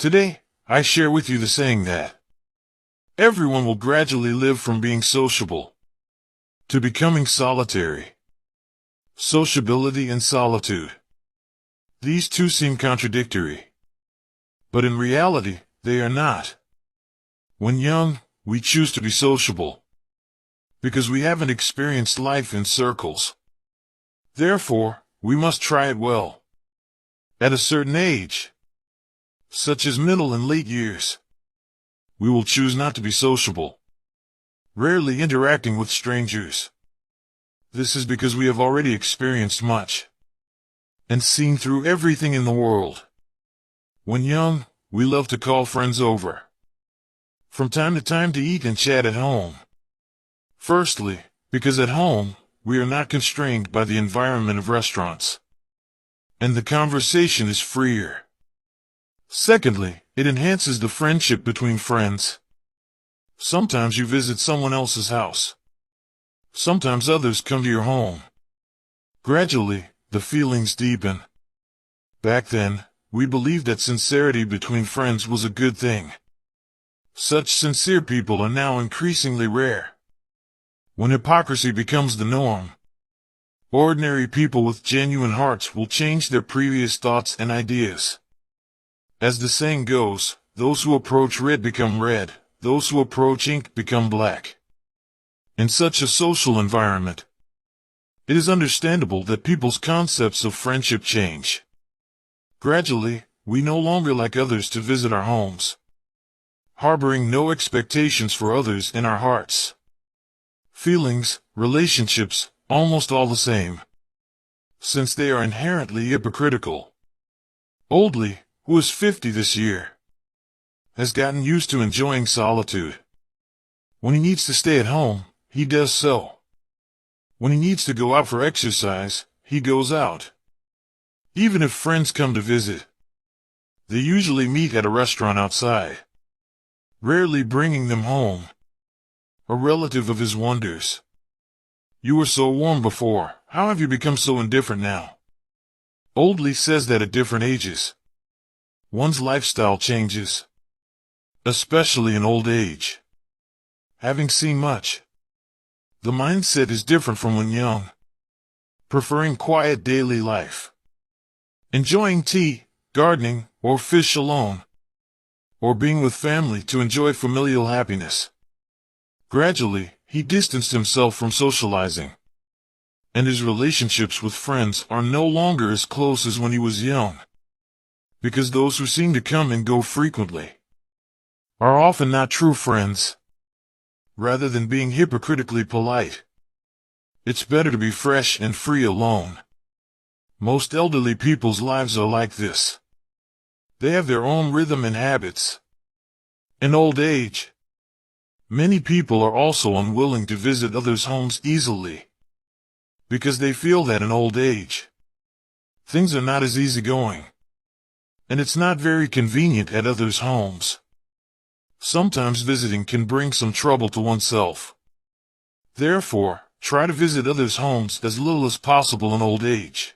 Today, I share with you the saying that everyone will gradually live from being sociable to becoming solitary. Sociability and solitude. These two seem contradictory, but in reality, they are not. When young, we choose to be sociable because we haven't experienced life in circles. Therefore, we must try it well. At a certain age, such as middle and late years, we will choose not to be sociable, rarely interacting with strangers. This is because we have already experienced much and seen through everything in the world. When young, we love to call friends over from time to time to eat and chat at home. Firstly, because at home, we are not constrained by the environment of restaurants, and the conversation is freer. Secondly, it enhances the friendship between friends. Sometimes you visit someone else's house. Sometimes others come to your home. Gradually, the feelings deepen. Back then, we believed that sincerity between friends was a good thing. Such sincere people are now increasingly rare. When hypocrisy becomes the norm, ordinary people with genuine hearts will change their previous thoughts and ideas. As the saying goes, those who approach red become red, those who approach ink become black. In such a social environment, it is understandable that people's concepts of friendship change. Gradually, we no longer like others to visit our homes, harboring no expectations for others in our hearts. Feelings, relationships, almost all the same, since they are inherently hypocritical. Oldley, who is 50 this year, has gotten used to enjoying solitude. When he needs to stay at home, he does so. When he needs to go out for exercise, he goes out. Even if friends come to visit, they usually meet at a restaurant outside, rarely bringing them home. A relative of his wonders, "You were so warm before, how have you become so indifferent now?" Oldley says that at different ages, one's lifestyle changes, especially in old age. Having seen much, the mindset is different from when young, preferring quiet daily life, enjoying tea, gardening, or fish alone, or being with family to enjoy familial happiness. Gradually, he distanced himself from socializing, and his relationships with friends are no longer as close as when he was young, because those who seem to come and go frequently are often not true friends. Rather than being hypocritically polite, it's better to be fresh and free alone. Most elderly people's lives are like this. They have their own rhythm and habits. In old age, many people are also unwilling to visit others' homes easily, because they feel that in old age, things are not as easygoing, and it's not very convenient at others' homes. Sometimes visiting can bring some trouble to oneself. Therefore, try to visit others' homes as little as possible in old age.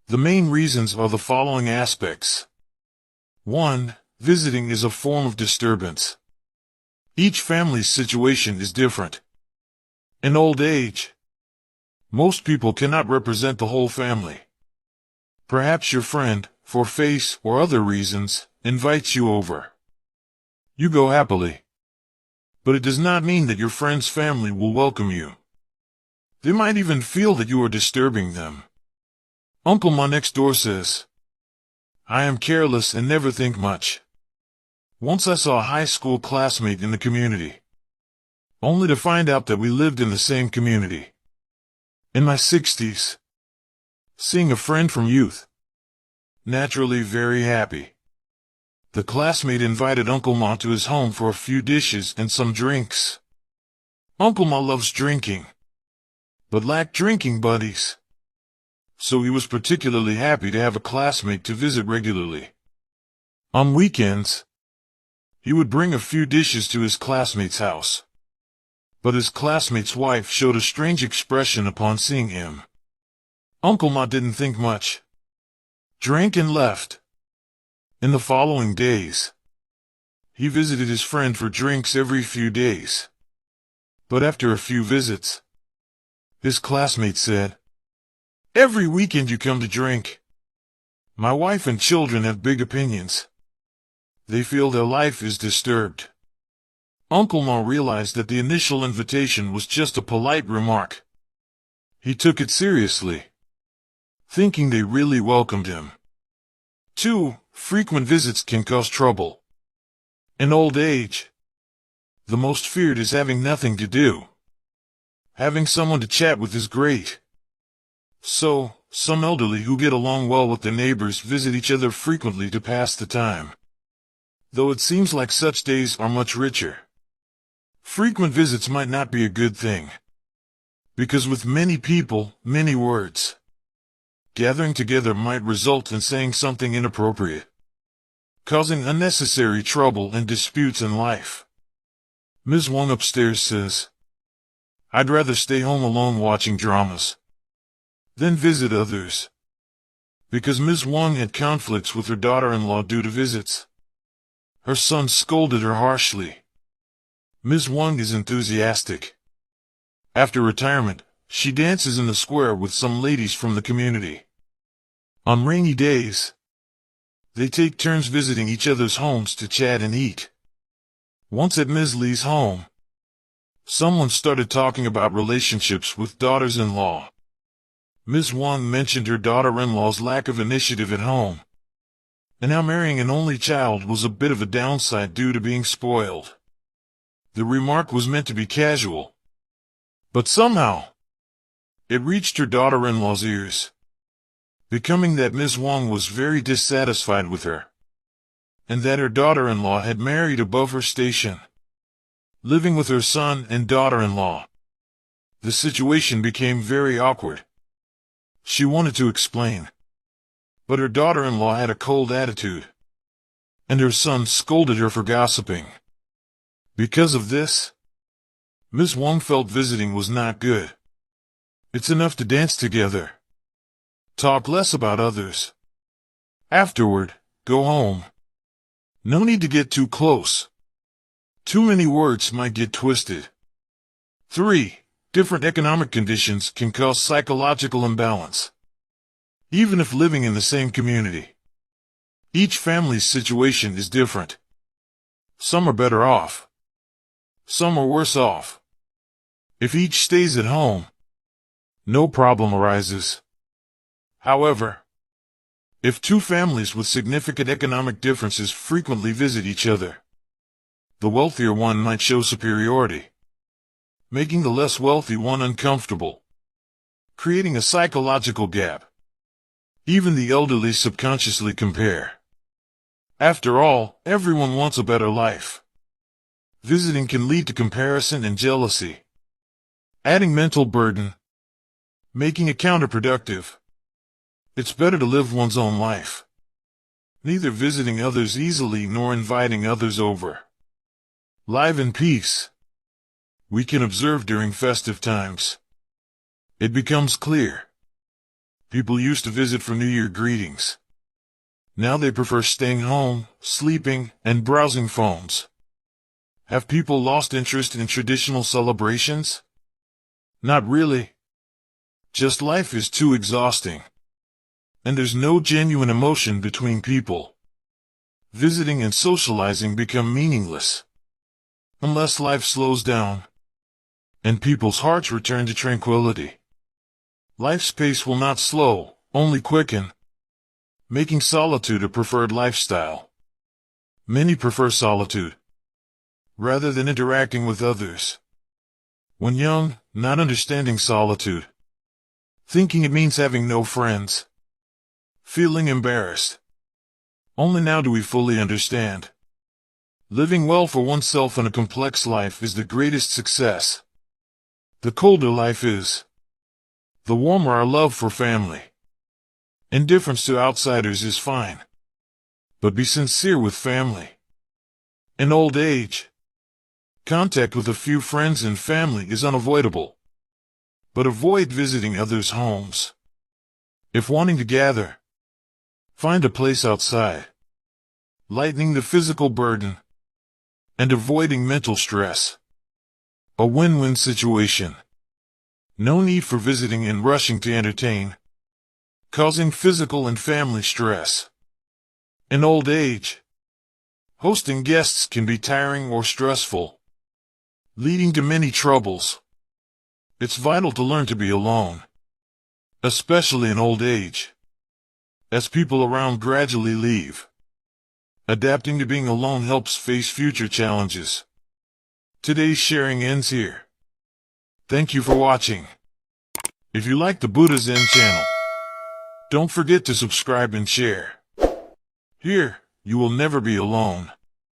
The main reasons are the following aspects. 1. Visiting is a form of disturbance. Each family's situation is different. In old age, most people cannot represent the whole family. Perhaps your friend, for face or other reasons, invites you over. You go happily. But it does not mean that your friend's family will welcome you. They might even feel that you are disturbing them. Uncle Ma next door says, "I am careless and never think much." Once I saw a high school classmate in the community, only to find out that we lived in the same community. In my 60s, seeing a friend from youth, naturally very happy. The classmate invited Uncle Ma to his home for a few dishes and some drinks. Uncle Ma loves drinking, but lacked drinking buddies, so he was particularly happy to have a classmate to visit regularly. On weekends, he would bring a few dishes to his classmate's house, but his classmate's wife showed a strange expression upon seeing him. Uncle Ma didn't think much, drank and left. In the following days, he visited his friend for drinks every few days. But after a few visits, his classmate said, "Every weekend you come to drink. My wife and children have big opinions. They feel their life is disturbed." Uncle Ma realized that the initial invitation was just a polite remark. He took it seriously, thinking they really welcomed him. 2. Frequent visits can cause trouble. In old age, the most feared is having nothing to do. Having someone to chat with is great. So, some elderly who get along well with their neighbors visit each other frequently to pass the time. Though it seems like such days are much richer, frequent visits might not be a good thing. Because with many people, many words. Gathering together might result in saying something inappropriate, causing unnecessary trouble and disputes in life. Ms. Wong upstairs says, "I'd rather stay home alone watching dramas than visit others." Because Ms. Wong had conflicts with her daughter-in-law due to visits, her son scolded her harshly. Ms. Wong is enthusiastic. After retirement, she dances in the square with some ladies from the community. On rainy days, they take turns visiting each other's homes to chat and eat. Once at Ms. Lee's home, someone started talking about relationships with daughters-in-law. Ms. Wong mentioned her daughter-in-law's lack of initiative at home, and how marrying an only child was a bit of a downside due to being spoiled. The remark was meant to be casual, but somehow, it reached her daughter-in-law's ears, becoming that Ms. Wong was very dissatisfied with her, and that her daughter-in-law had married above her station, living with her son and daughter-in-law. The situation became very awkward. She wanted to explain, but her daughter-in-law had a cold attitude, and her son scolded her for gossiping. Because of this, Ms. Wong felt visiting was not good. It's enough to dance together. Talk less about others. Afterward, go home. No need to get too close. Too many words might get twisted. 3. Different economic conditions can cause psychological imbalance. Even if living in the same community, each family's situation is different. Some are better off. Some are worse off. If each stays at home, no problem arises. However, if two families with significant economic differences frequently visit each other, the wealthier one might show superiority, making the less wealthy one uncomfortable, creating a psychological gap. Even the elderly subconsciously compare. After all, everyone wants a better life. Visiting can lead to comparison and jealousy, adding mental burden, making it counterproductive. It's better to live one's own life, neither visiting others easily nor inviting others over. Live in peace. We can observe during festive times. It becomes clear. People used to visit for New Year greetings. Now they prefer staying home, sleeping, and browsing phones. Have people lost interest in traditional celebrations? Not really. Just life is too exhausting, and there's no genuine emotion between people. Visiting and socializing become meaningless, unless life slows down, and people's hearts return to tranquility. Life's pace will not slow, only quicken, making solitude a preferred lifestyle. Many prefer solitude, rather than interacting with others. When young, not understanding solitude, thinking it means having no friends, feeling embarrassed. Only now do we fully understand. Living well for oneself in a complex life is the greatest success. The colder life is, the warmer our love for family. Indifference to outsiders is fine, but be sincere with family. In old age, contact with a few friends and family is unavoidable, but avoid visiting others' homes. If wanting to gather, find a place outside. lightening the physical burden, and avoiding mental stress. A win-win situation. No need for visiting and rushing to entertain, causing physical and family stress. In old age, hosting guests can be tiring or stressful, leading to many troubles. It's vital to learn to be alone, especially in old age, as people around gradually leave. Adapting to being alone helps face future challenges. Today's sharing ends here. Thank you for watching. If you like the Buddha Zen channel, don't forget to subscribe and share. Here, you will never be alone.